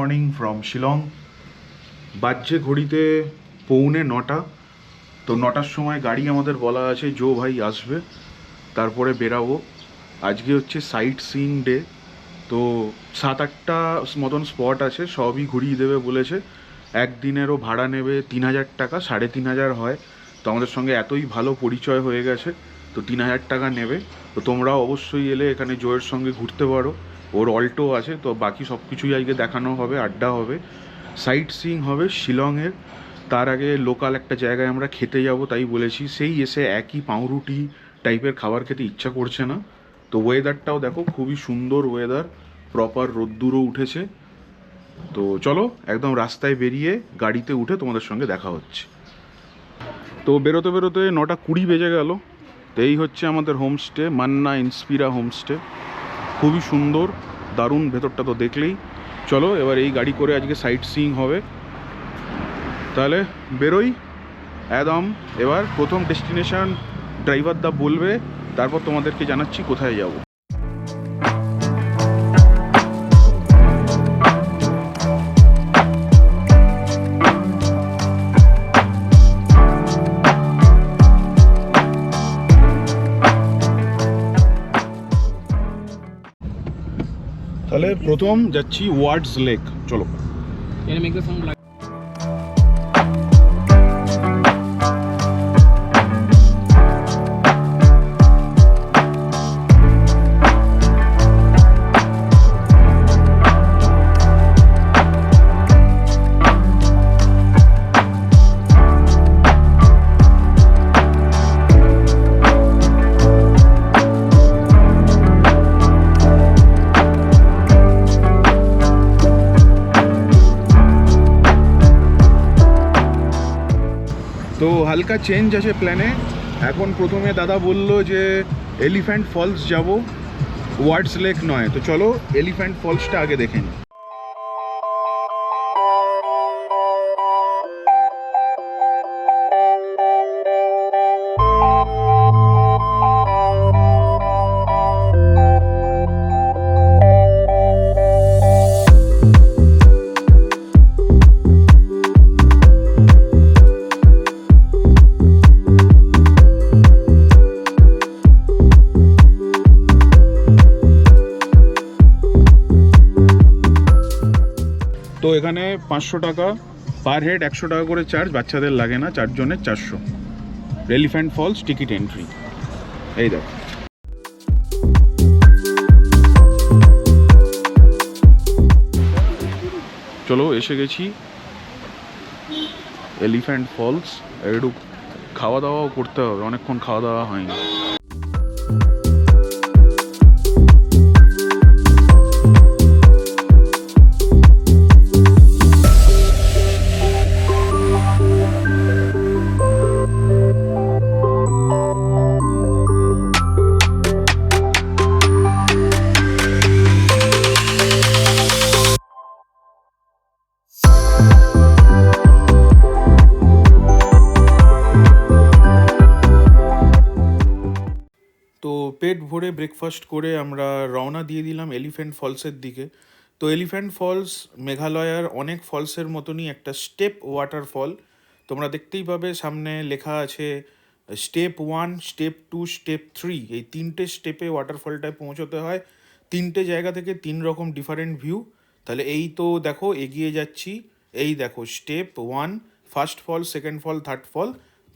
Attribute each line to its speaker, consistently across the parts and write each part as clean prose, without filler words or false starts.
Speaker 1: Morning from Shillong. বাজছে ঘড়িতে 8:45। তো 9টার সময় গাড়ি আমাদের বলা আছে, জো ভাই আসবে, তারপরে বেরাবো। আজকে হচ্ছে সাইট সিইং ডে, তো 7-8টা মতন স্পট আছে, সবই ঘুরিয়ে দেবে বলেছে। একদিনেরও ভাড়া নেবে 3,000 টাকা, 3,500 হয়। তো আমাদের সঙ্গে এতই ভালো পরিচয় হয়ে গেছে, তো 3,000 টাকা নেবে। তো তোমরাও অবশ্যই এলে এখানে জোয়ের সঙ্গে ঘুরতে পারো, ওর অল্টো আছে। তো বাকি সব কিছুই আজকে দেখানো হবে, আড্ডা হবে, সাইট সিইং হবে শিলংয়ের। তার আগে লোকাল একটা জায়গায় আমরা খেতে যাব, তাই বলেছি। সেই এসে একই পাউরুটি টাইপের খাবার খেতে ইচ্ছা করছে না। তো ওয়েদারটাও দেখো, খুবই সুন্দর ওয়েদার, প্রপার রোদ্দুরও উঠেছে। তো চলো একদম রাস্তায় বেরিয়ে গাড়িতে উঠে তোমাদের সঙ্গে দেখা হচ্ছে। তো বেরোতে বেরোতে 9:20 বেজে গেল। তো এই হচ্ছে আমাদের হোমস্টে, মান্না ইন্সপিরা হোমস্টে। খুবই সুন্দর, দারুণ, ভেতরটা তো দেখলেই। চলো এবার এই গাড়ি করে আজকে সাইট সিইং হবে, তাহলে বেরোই একদম। এবার প্রথম ডেস্টিনেশন ড্রাইভার দা বলবে, তারপর তোমাদেরকে জানাচ্ছি কোথায় যাব। তাহলে প্রথম যাচ্ছি ওয়ার্ডস লেক, চলো। তো হালকা চেঞ্জ আছে প্ল্যানে। এখন প্রথমে দাদা বলল যে এলিফ্যান্ট ফলস যাব, ওয়ার্ডস লেক নয়। তো চলো এলিফ্যান্ট ফলসটা আগে দেখে নিই। তো এখানে 500 টাকা পার হেড, 100 টাকা করে চার্জ, বাচ্চাদের লাগে না, 4 জনের 400। এলিফ্যান্ট ফলস টিকিট এন্ট্রি, এই দেখো। চলো এসে গেছি এলিফ্যান্ট ফলস। একটু খাওয়া দাওয়াও করতে হবে, অনেকক্ষণ খাওয়া দাওয়া হয়নি। তো পেট ভরে ব্রেকফাস্ট করে আমরা রওনা দিয়ে দিলাম এলিফ্যান্ট ফলসের দিকে। তো এলিফ্যান্ট ফলস মেঘালয়ার অনেক ফলসের মতনই একটা স্টেপ ওয়াটারফল। তোমরা দেখতেই পাবে সামনে লেখা আছে স্টেপ 1, স্টেপ 2, স্টেপ 3। এই 3টে স্টেপে ওয়াটারফলটায় পৌঁছতে হয়। 3টে জায়গা থেকে 3 রকম ডিফারেন্ট ভিউ। তাহলে এই তো দেখো এগিয়ে যাচ্ছি, এই দেখো স্টেপ 1, ফার্স্ট ফল, সেকেন্ড ফল, থার্ড ফল।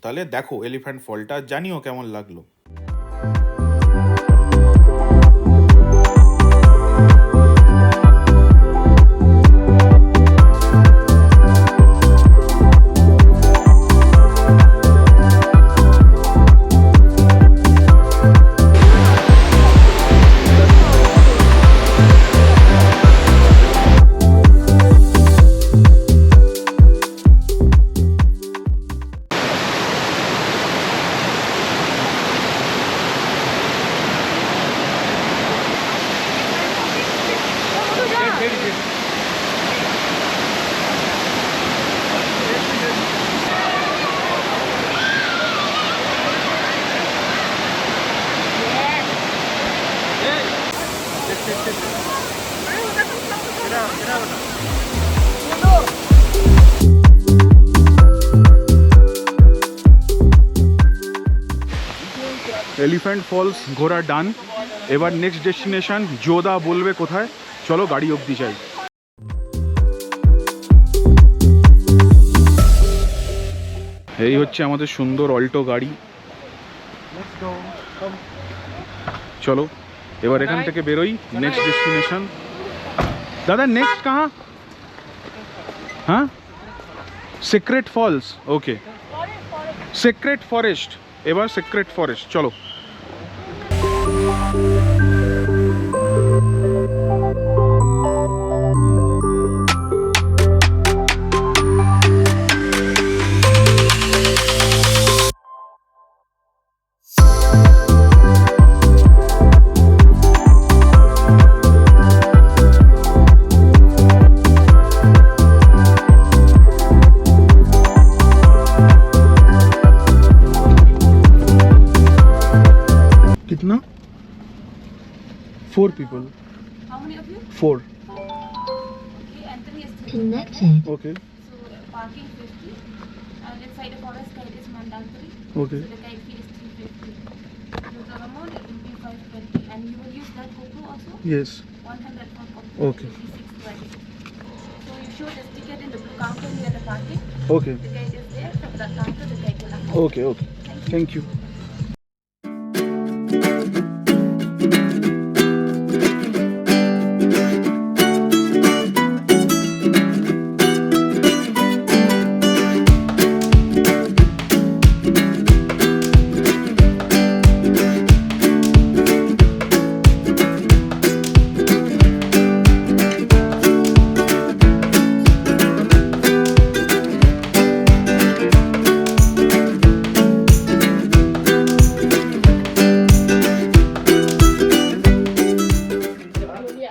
Speaker 1: তাহলে দেখো এলিফ্যান্ট ফলটা, জানিও কেমন লাগলো। এলিফ্যান্ট ফলস ঘোরা ডান। এবার নেক্সট ডেস্টিনেশন যোদা বলবে কোথায়, চলো গাড়ি অবধি যাই। এই হচ্ছে আমাদের সুন্দর অল্টো গাড়ি, চলো এবার এখান থেকে বেরোই, নেক্সট ডেস্টিনেশন। দাদা নেক্সট কাহা? হ্যাঁ, সিক্রেট ফলস, ওকে সিক্রেট ফরেস্ট, এবার সিক্রেট ফরেস্ট চলো। कितना? 4 people.
Speaker 2: How many of you?
Speaker 1: 4.
Speaker 2: Okay, entry is 3.
Speaker 3: Connecting.
Speaker 1: Okay.
Speaker 2: So parking 50. And inside the forest guide is mandatory.
Speaker 1: Okay.
Speaker 2: So the guide fee is 350. Total amount it will be 520. And you will use that GoPro also?
Speaker 1: Yes.
Speaker 2: 100 for GoPro.
Speaker 1: Okay.
Speaker 2: 620. So you show this ticket in the blue counter near the parking.
Speaker 1: Okay.
Speaker 2: The guide is there. From that counter the guide will have.
Speaker 1: Okay. Okay. Thank you.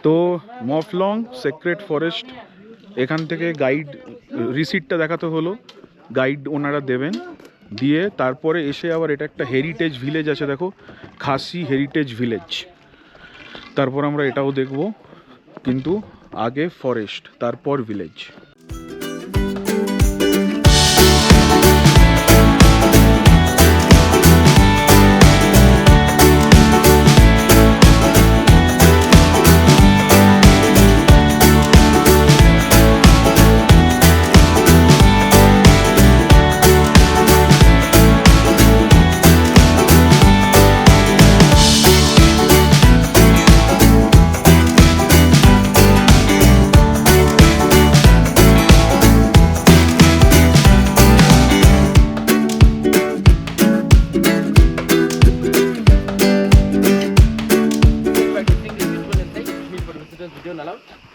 Speaker 1: তো মফলং secret forest, এখান থেকে guide রিসিটটা দেখাতে হলো, guide ওনারা দেবেন, দিয়ে তারপরে এসে আবার এটা একটা হেরিটেজ ভিলেজ আছে, দেখো খাসি হেরিটেজ ভিলেজ, তারপর আমরা এটাও দেখব, কিন্তু আগে ফরেস্ট তারপর village.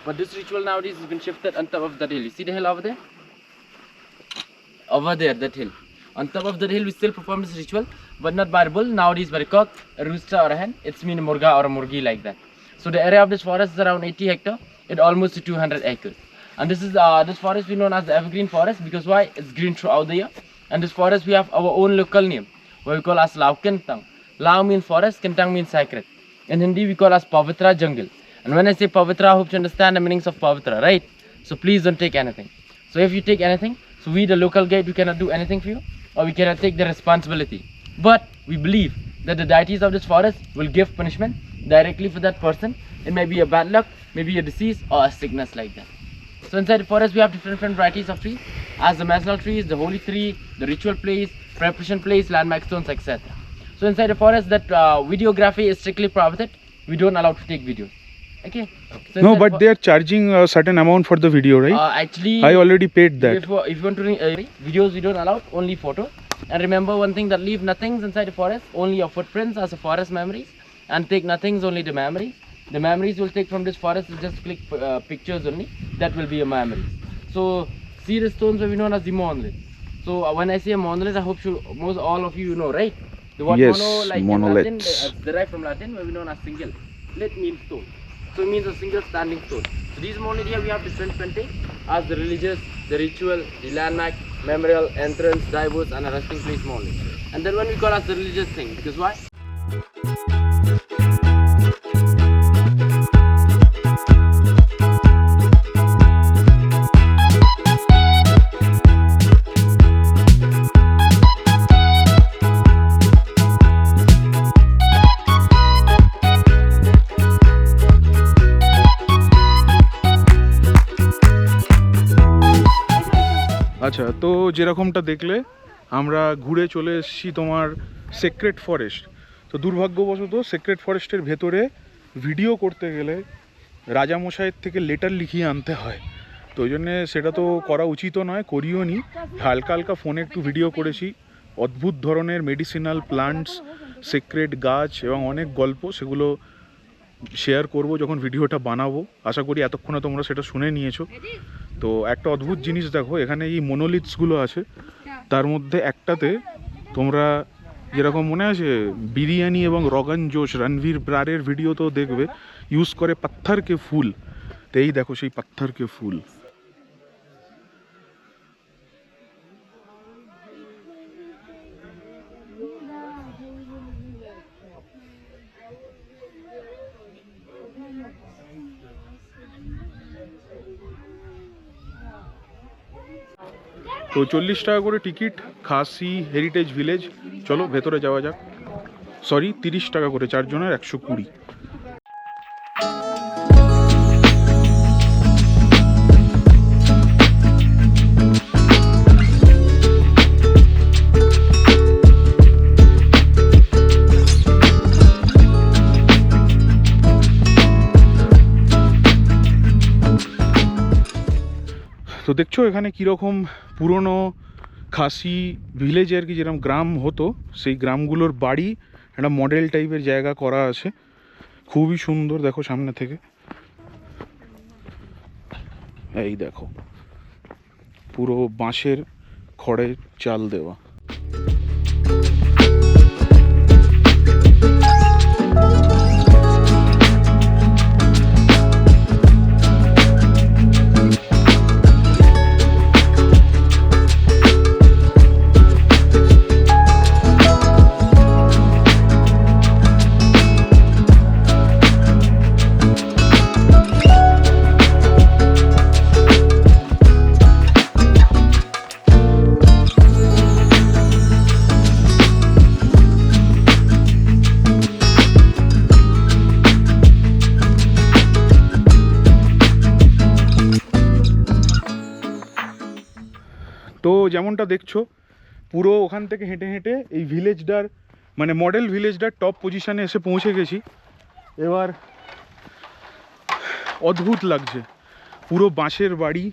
Speaker 4: But this ritual nowadays has been shifted on top of that hill. You see the hill over there? Over there, that hill. On top of that hill, we still perform this ritual, but not by a bull. Nowadays, by a cock, a rooster, or a hen. It's mean a murga or a murgi like that. So the area of this forest is around 80 hectares. It almost to 200 acres. And this is this forest we known as the evergreen forest because why? It's green throughout the year. And this forest we have our own local name, what we call as Lao Kintang. Lao means forest, Kintang means sacred. In Hindi, we call as Pavitra jungle. And when I say Pavitra, I hope you understand the meanings of Pavitra, right? So please don't take anything. So if you take anything, so we the local guide, we cannot do anything for you, or we cannot take the responsibility. But we believe that the deities of this forest will give punishment directly for that person. It may be a bad luck, maybe a disease or a sickness like that. So inside the forest we have different varieties of trees, as the medicinal trees, the holy tree, the ritual place, preparation place, landmark stones, etc. So inside the forest that videography is strictly prohibited. We don't allow to take videos. Okay. So
Speaker 1: No,
Speaker 4: inside
Speaker 1: but they are charging a certain amount for the video, right?
Speaker 4: actually
Speaker 1: I already paid that.
Speaker 4: if you want to videos we don't allow, only photo. And remember one thing, that leave nothings inside the forest, only your footprints as a forest memories, and take nothings, only the memories. The memories you'll take from this forest is just click pictures only, that will be a memory. So see the stones will be known as the monolith. So when I say a monolith, I hope most all of you know, right? The word
Speaker 1: Yes,
Speaker 4: mono, like in
Speaker 1: monoliths.
Speaker 4: Latin, derived from Latin, where we known as single. Lit means stone, so it means a single standing stone. So these monoliths here we have different painting as the religious, the ritual, the landmark, memorial, entrance, diverse, and a resting place monolith. And then when we call as the religious thing, because why?
Speaker 1: আচ্ছা, তো যেরকমটা দেখলে আমরা ঘুরে চলে এসেছি তোমার secret forest. তো দুর্ভাগ্যবশত সেক্রেট ফরেস্টের ভেতরে ভিডিও করতে গেলে রাজামশাইয়ের থেকে লেটার লিখিয়ে আনতে হয়, তো ওই জন্যে সেটা তো করা উচিতও নয়, করিও নি। হালকা হালকা ফোনে একটু ভিডিও করেছি, অদ্ভুত ধরনের মেডিসিনাল প্লান্টস, সিক্রেট গাছ এবং অনেক গল্প, সেগুলো শেয়ার করব যখন ভিডিওটা বানাবো। আশা করি এতক্ষণে তোমরা সেটা শুনে নিয়েছো। তো একটা অদ্ভুত জিনিস দেখো, এখানে এই মনোলিথসগুলো আছে, তার মধ্যে একটাতে তোমরা যেরকম মনে আছে বিরিয়ানি এবং রগান জোশ রণবীর ব্রারের ভিডিও তো দেখবে, ইউজ করে পাথর কে ফুল। তো এই দেখো সেই পাথর কে ফুল। তো 40 টাকা করে টিকিট, খাসি হেরিটেজ ভিলেজ। চলো ভেতরে যাওয়া যাক। সরি, 30 টাকা করে, 4 জনের 120। তো দেখছো এখানে কীরকম পুরনো খাসি ভিলেজে আর কি, যেরকম গ্রাম হতো সেই গ্রামগুলোর বাড়ি একটা মডেল টাইপের জায়গা করা আছে, খুবই সুন্দর। দেখো সামনে থেকে, এই দেখো পুরো বাঁশের খড়ের চাল দেওয়া। তো যেমনটা দেখছো পুরো ওখান থেকে হেঁটে হেঁটে এই ভিলেজটার মানে মডেল ভিলেজটার টপ পজিশনে এসে পৌঁছে গেছি। এবার অদ্ভুত লাগছে, পুরো বাঁশের বাড়ি।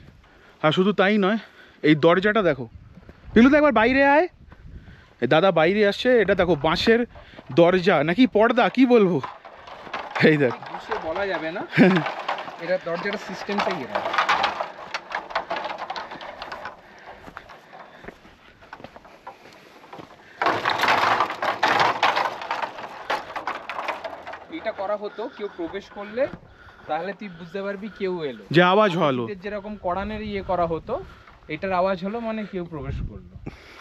Speaker 1: আর শুধু তাই নয়, এই দরজাটা দেখো, পিলু তো একবার বাইরে আয়। এই দাদা বাইরে আসছে, এটা দেখো বাঁশের দরজা নাকি পর্দা কি বলবো, এই দেখ
Speaker 3: বলা যাবে না, এটা দরজাটা সিস্টেমটাই এরকম। এটা করা হতো কেউ প্রবেশ করলে, তাহলে তুই বুঝতে পারবি কেউ এলো,
Speaker 1: যে আওয়াজ হলো।
Speaker 3: যেরকম কড়ানের ইয়ে করা হতো, এটার আওয়াজ হলো মানে কেউ প্রবেশ করলো।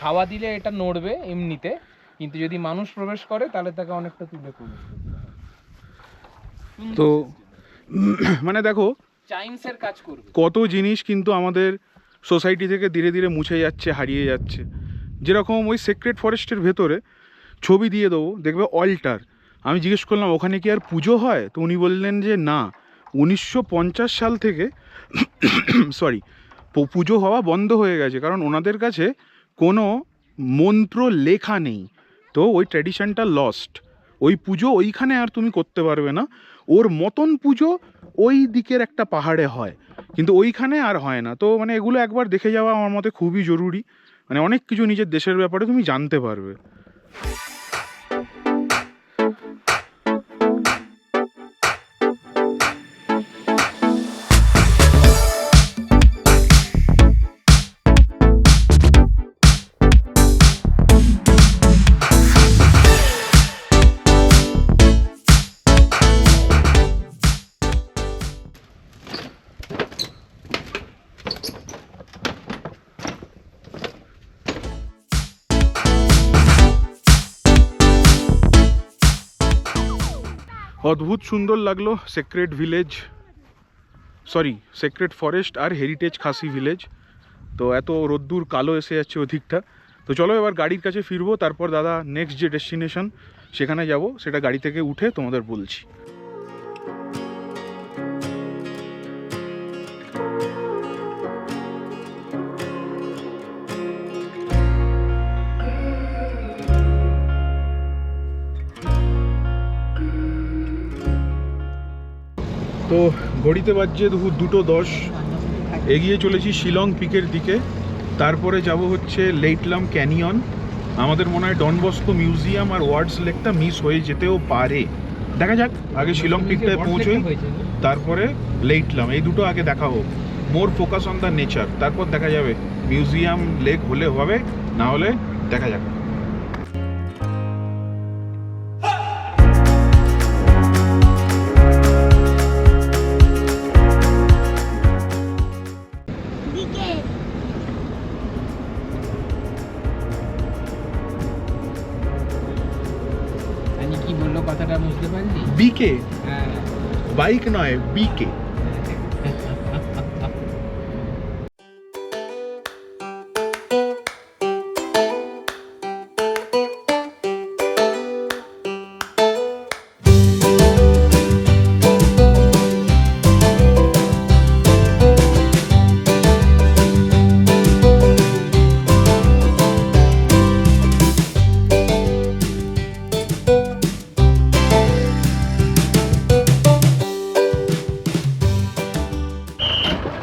Speaker 3: হাওয়া দিলে এটা নড়বে এমনিতে, কিন্তু যদি মানুষ প্রবেশ করে তাহলে তাকে অনেকটা তুলে প্রবেশ করতে হবে।
Speaker 1: তো মানে দেখো
Speaker 3: চাইমসের কাজ করবে।
Speaker 1: কত জিনিস কিন্তু আমাদের সোসাইটি থেকে ধীরে ধীরে মুছে যাচ্ছে, হারিয়ে যাচ্ছে। যেরকম ওই সিক্রেট ফরেস্টের ভেতরে ছবি দিয়ে দেবো, দেখবে অল্টার। আমি জিজ্ঞেস করলাম ওখানে কি আর পুজো হয়, তো উনি বললেন যে না, 1950 সাল থেকে সরি পুজো হওয়া বন্ধ হয়ে গেছে, কারণ ওনাদের কাছে কোনো মন্ত্র লেখা নেই। তো ওই ট্র্যাডিশনটা লস্ট, ওই পুজো ওইখানে আর তুমি করতে পারবে না। ওর মতন পুজো ওই দিকের একটা পাহাড়ে হয়, কিন্তু ওইখানে আর হয় না। তো মানে এগুলো একবার দেখে যাওয়া আমার মতে খুবই জরুরি, মানে অনেক কিছু নিজের দেশের ব্যাপারে তুমি জানতে পারবে। অদ্ভুত সুন্দর লাগলো secret village, sorry secret forest আর হেরিটেজ খাসি ভিলেজ। তো এত রোদ্দুর কালো এসে যাচ্ছে ওদিকটা। তো চলো এবার গাড়ির কাছে ফিরবো, তারপর দাদা নেক্সট যে ডেস্টিনেশন সেখানে যাব, সেটা গাড়ি থেকে উঠে তোমাদের বলছি। তো ঘড়িতে বাজছে দুপুর 2:10, এগিয়ে চলেছি শিলং পিকের দিকে। তারপরে যাব হচ্ছে লেইটলাম ক্যানিয়ন। আমাদের মনে হয় ডন বস্কো মিউজিয়াম আর ওয়ার্ডস লেকটা মিস হয়ে যেতেও পারে, দেখা যাক। আগে শিলং পিকটায় পৌঁছোই, তারপরে লেইটলাম, এই দুটো আগে দেখা হোক। মোর ফোকাস অন দ্য নেচার, তারপর দেখা যাবে মিউজিয়াম লেক হলে হবে, না হলে দেখা যাক।
Speaker 3: আমি কি বললো কথাটা বুঝতে পারলি?
Speaker 1: বিকে,
Speaker 3: হ্যাঁ,
Speaker 1: বাইক নয়, বিকে।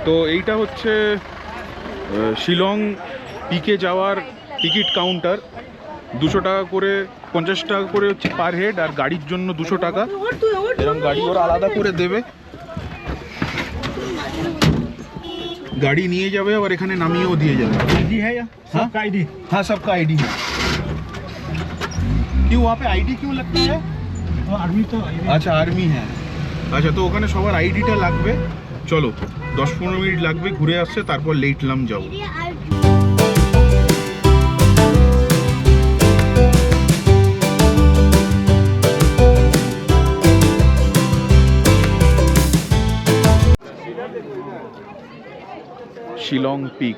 Speaker 1: তো এইটা হচ্ছে শিলং পিকে যাওয়ার টিকিট কাউন্টার। 200 টাকা করে, 50 টাকা করে হচ্ছে পার হেড, আর গাড়ির জন্য 200 টাকা। এরকম গাড়ি ওরা আলাদা করে দেবে, গাড়ি নিয়ে যাবে আবার এখানে নামিয়েও দিয়ে যাবে।
Speaker 5: आईडी है या सबका आईडी?
Speaker 1: हाँ, सबका आईडी है। क्यों वहाँ पे आईडी क्यों लगती है?
Speaker 5: तो आर्मी तो
Speaker 1: আচ্ছা, আর্মি হ্যাঁ। আচ্ছা, তো ওখানে সবার আইডিটা লাগবে। চলো 10-15 মিনিট লাগবে, ঘুরে আসছে, তারপর লেইটলাম যাবো। শিলং পিক।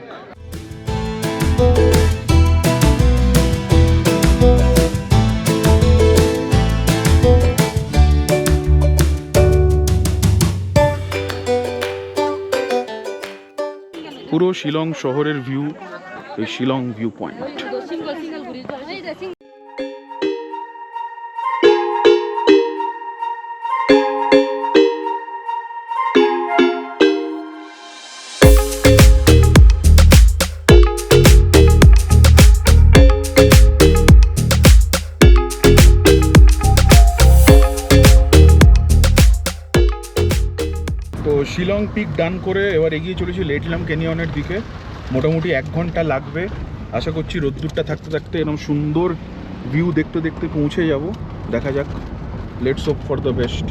Speaker 1: পুরো শিলং শহরের ভিউ, এই শিলং ভিউ পয়েন্ট। তো শিলং পিক ডান করে এবার এগিয়ে চলেছি লেইটলাম ক্যানিয়নের দিকে। মোটামুটি 1 ঘন্টা লাগবে। আশা করছি রোদ্দুরটা থাকতে থাকতে এরকম সুন্দর ভিউ দেখতে দেখতে পৌঁছে যাব। দেখা যাক, let's hope for the best.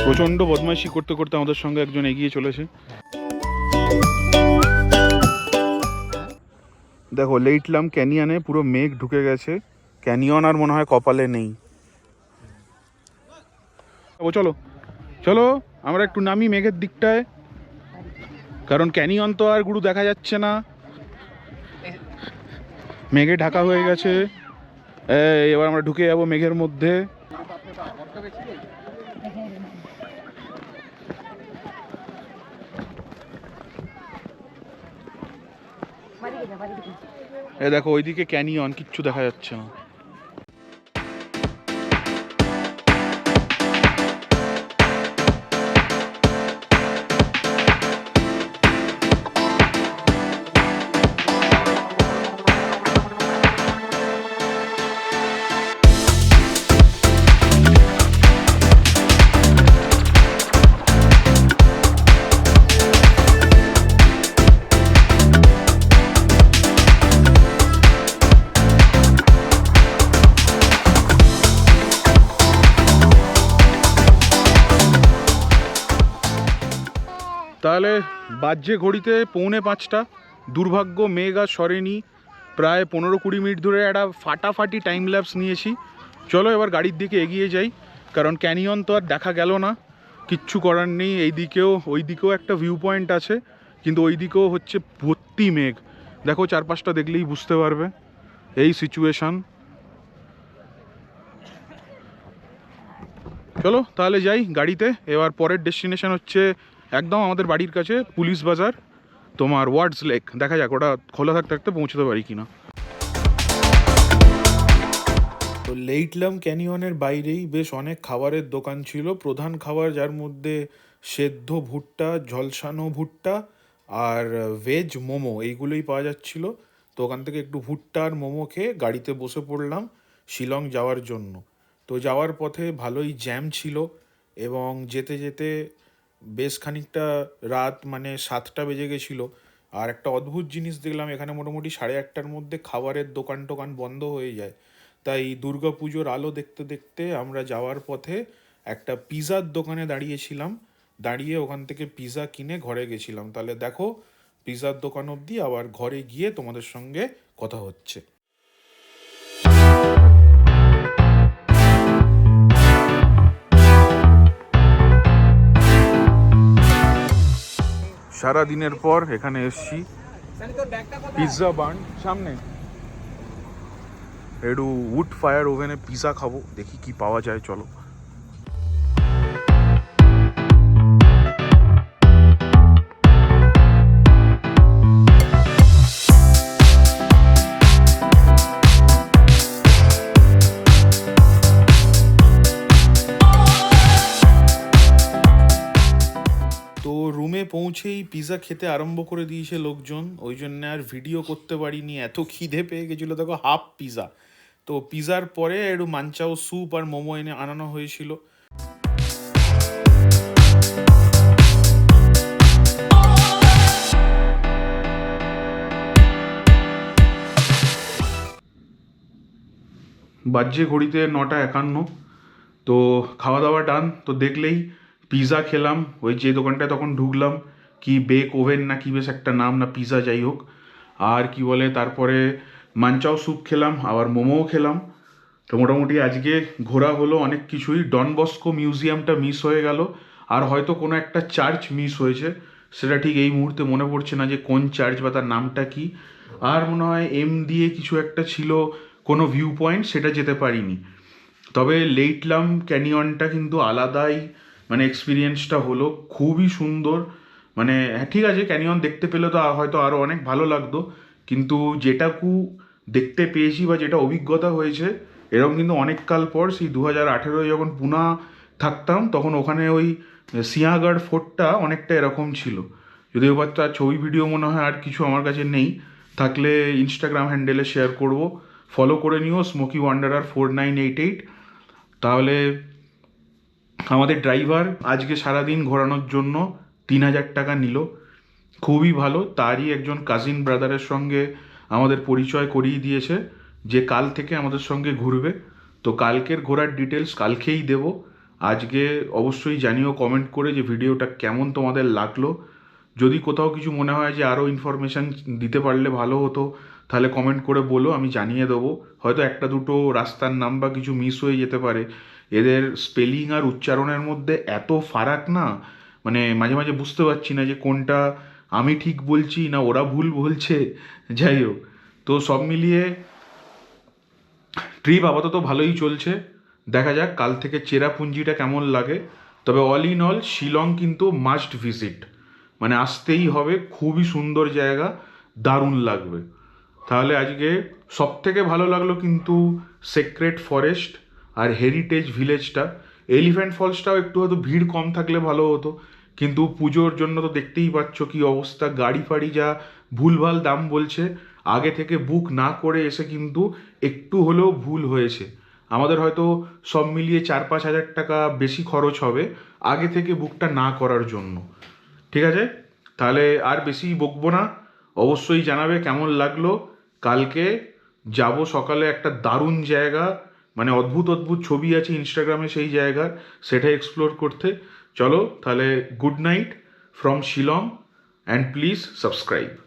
Speaker 1: প্রচণ্ড বদমাইশি করতে করতে আমাদের সঙ্গে একজন এগিয়ে চলেছে। দেখো, লেইটলাম ক্যানিয়নে পুরো মেঘ ঢুকে গেছে, ক্যানিয়ন আর মনে হয় কপালে নেই। ও চলো চলো, আমরা একটু নামি মেঘের দিকটায়, কারণ ক্যানিয়ন তো আর গুরু দেখা যাচ্ছে না, মেঘে ঢাকা হয়ে গেছে। এবার আমরা ঢুকে যাবো মেঘের মধ্যে। এ দেখো, ওইদিকে ক্যানিয়ন, কিচ্ছু দেখা যাচ্ছে না। তাহলে বাজছে ঘড়িতে 4:45, দুর্ভাগ্য মেঘ আর সরেনি। প্রায় 15-20 মিনিট ধরে একটা ফাটাফাটি টাইম ল্যাপস নিয়েছি। চলো এবার গাড়ির দিকে এগিয়ে যাই, কারণ ক্যানিয়ন তো আর দেখা গেল না, কিচ্ছু করার নেই। এই দিকেও ওই দিকেও একটা ভিউ পয়েন্ট আছে, কিন্তু ওই দিকেও হচ্ছে ভর্তি মেঘ। দেখো চারপাশটা দেখলেই বুঝতে পারবে এই সিচুয়েশান। চলো তাহলে যাই গাড়িতে। এবার পরের ডেস্টিনেশন হচ্ছে একদম আমাদের বাড়ির কাছে পুলিশ বাজার, তোমার ওয়ার্ডস লেক। দেখা যাক ওটা খোলা থাকতে থাকতে পৌঁছতে পারি কিনা। তো লেইটলাম ক্যানিয়নের বাইরেই বেশ অনেক খাবারের দোকান ছিল। প্রধান খাবার যার মধ্যে সেদ্ধ ভুট্টা, ঝলসানো ভুট্টা আর ভেজ মোমো, এইগুলোই পাওয়া যাচ্ছিল। তো ওখান থেকে একটু ভুট্টা আর মোমো খেয়ে গাড়িতে বসে পড়লাম শিলং যাওয়ার জন্য। তো যাওয়ার পথে ভালোই জ্যাম ছিল এবং যেতে যেতে বেশ খানিকটা রাত, মানে 7টা বেজে গেছিলো। আর একটা অদ্ভুত জিনিস দেখলাম, এখানে মোটামুটি 8:30টার মধ্যে খাবারের দোকান টোকান বন্ধ হয়ে যায়। তাই দুর্গা পুজোর আলো দেখতে দেখতে আমরা যাওয়ার পথে একটা পিৎজার দোকানে দাঁড়িয়েছিলাম। দাঁড়িয়ে ওখান থেকে পিৎজা কিনে ঘরে গেছিলাম। তাহলে দেখো পিৎজার দোকান অবধি, আবার ঘরে গিয়ে তোমাদের সঙ্গে কথা হচ্ছে। সারা দিনের পর এখানে এসছি পিৎজা বার্ন সামনে, একটু উড ফায়ার ওভেনে পিৎজা খাবো, দেখি কি পাওয়া যায়। চলো রুমে পৌঁছেই পিৎজা খেতে আরম্ভ করে দিয়েছে লোকজন, ওই জন্য আর ভিডিও করতে পারিনি, এত খিদে পেয়ে গেছিলো। দেখো হাফ পিৎজা। তো পিৎজার পরে একটু মাঞ্চাও স্যুপ আর মোমো এনে আনানো হয়েছিল। বাজছে ঘড়িতে 9:51। তো খাওয়া দাওয়া ডান। তো দেখলেই পিৎজা খেলাম ওই যে দোকানটায়, তখন ঢুকলাম কি বেক ওভেন না কি বেশ একটা নাম, না পিৎজা যাই হোক। আর কি বলে তারপরে মাঞ্চাও স্যুপ খেলাম, আবার মোমোও খেলাম। তো মোটামুটি আজকে ঘোরা হলো অনেক কিছুই। ডন বস্কো মিউজিয়ামটা মিস হয়ে গেল, আর হয়তো কোনো একটা চার্চ মিস হয়েছে, সেটা ঠিক এই মুহূর্তে মনে পড়ছে না যে কোন চার্চ বা তার নামটা কি। আর মনে হয় এম দিয়ে কিছু একটা ছিল কোনো ভিউ পয়েন্ট, সেটা যেতে পারিনি। তবে লেইটলাম ক্যানিয়নটা কিন্তু আলাদাই, মানে এক্সপিরিয়েন্সটা হলো খুবই সুন্দর। মানে ঠিক আছে ক্যানিয়ন দেখতে পেলে তো হয়তো আরও অনেক ভালো লাগতো, কিন্তু যেটাকু দেখতে পেয়েছি বা যেটা অভিজ্ঞতা হয়েছে, এরকম কিন্তু অনেক কাল পর, সেই 2018 যখন পুনা থাকতাম তখন ওখানে ওই সিংহগড় ফোর্টটা অনেকটা এরকম ছিল। যদিও বা তার ছবি ভিডিও মনে হয় আর কিছু আমার কাছে নেই, থাকলে ইনস্টাগ্রাম হ্যান্ডেলে শেয়ার করব, ফলো করে নিও স্মোকি ওয়ান্ডারার 4988। তাহলে আমাদের ড্রাইভার আজকে সারাদিন ঘোরানোর জন্য 3000 টাকা নিল, খুবই ভালো। তারই একজন কাজিন ব্রাদারের সঙ্গে আমাদের পরিচয় করিয়ে দিয়েছে, যে কাল থেকে আমাদের সঙ্গে ঘুরবে। তো কালকের ঘোরার ডিটেলস কালকেই দেব। আজকে অবশ্যই জানিও কমেন্ট করে যে ভিডিওটা কেমন তোমাদের লাগলো। যদি কোথাও কিছু মনে হয় যে আরও ইনফরমেশান দিতে পারলে ভালো হতো, তাহলে কমেন্ট করে বলো, আমি জানিয়ে দেবো। হয়তো একটা দুটো রাস্তার নাম বা কিছু মিস হয়ে যেতে পারে। এদের স্পেলিং আর উচ্চারণের মধ্যে এত ফারাক না, মানে মাঝে মাঝে বুঝতে পারছি না যে কোনটা আমি ঠিক বলছি না ওরা ভুল বলছে। যাই হোক, তো সব মিলিয়ে ট্রিপ আপাতত ভালোই চলছে। দেখা যাক কাল থেকে চেরাপুঞ্জিটা কেমন লাগে। তবে অল ইন অল শিলং কিন্তু মাস্ট ভিজিট, মানে আসতেই হবে, খুবই সুন্দর জায়গা, দারুণ লাগবে। তাহলে আজকে সব থেকে ভালো লাগলো কিন্তু সেক্রেট ফরেস্ট আর হেরিটেজ ভিলেজটা। এলিফ্যান্ট ফলসটাও একটু হয়তো ভিড় কম থাকলে ভালো হতো, কিন্তু পুজোর জন্য তো দেখতেই পাচ্ছ কি অবস্থা, গাড়ি ফাড়ি যা ভুলভাল দাম বলছে। আগে থেকে বুক না করে এসে কিন্তু একটু হলেও ভুল হয়েছে। আমাদের হয়তো সব মিলিয়ে 4-5 হাজার টাকা বেশি খরচ হবে আগে থেকে বুকটা না করার জন্য। ঠিক আছে, তাহলে আর বেশি বকবো না। অবশ্যই জানাবে কেমন লাগলো। কালকে যাব সকালে একটা দারুণ জায়গা, মানে অদ্ভুত অদ্ভুত ছবি আছে ইনস্টাগ্রামে সেই জায়গার, সেটা এক্সপ্লোর করতে। চলো তাহলে good night, from Shillong, and please subscribe.